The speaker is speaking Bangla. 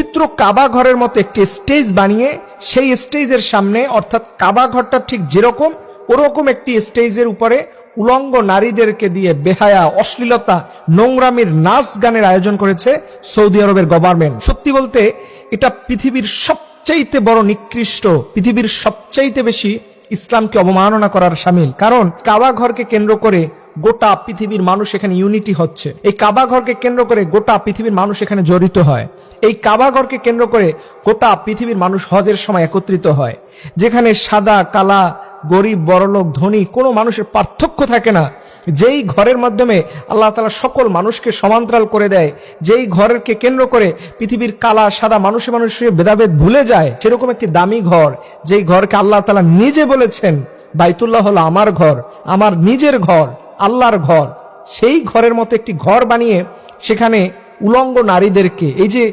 পবিত্র কাবা ঘরের মতো একটি স্টেজ বানিয়ে সেই স্টেজের সামনে, অর্থাৎ কাবা ঘরটা ঠিক যেরকম ওরকম একটি স্টেজের উপরে উলঙ্গ নারীদেরকে দিয়ে বেহায়া, অশ্লীলতা, নোংরামির নাচ গানের আয়োজন করেছে সৌদি আরবের গভর্নমেন্ট। সত্যি বলতে এটা পৃথিবীর সবচাইতে বড় নিকৃষ্ট, পৃথিবীর সবচাইতে বেশি ইসলামকে অবমাননা করার শামিল। কারণ কাবা ঘরকে কেন্দ্র করে গোটা পৃথিবীর মানুষ এখানে ইউনিটি হচ্ছে। এই কাবা ঘরকে কেন্দ্র করে গোটা পৃথিবীর মানুষ এখানে জড়িত হয়। এই কাবা ঘরকে কেন্দ্র করে গোটা পৃথিবীর মানুষ হজের সময় একত্রিত হয়, যেখানে সাদা কালা, গরিব বড়লোক ধনী কোনো মানুষের পার্থক্য থাকে না। যেই ঘরের মাধ্যমে আল্লাহ তাআলা সকল মানুষকে সমান্তরাল করে দেয়, যেই ঘরকে কেন্দ্র করে পৃথিবীর কালা সাদা মানুষের ভেদাভেদ ভুলে যায়, সেরকম একটি দামি ঘর, যেই ঘরকে আল্লাহ তাআলা নিজে বলেছেন বাইতুল্লাহ হলো আমার ঘর, আমার নিজের ঘর, আল্লাহর ঘর। সেই ঘরের মতো একটি ঘর বানিয়ে সেখানে উলঙ্গ নারীদেরকে, এই যে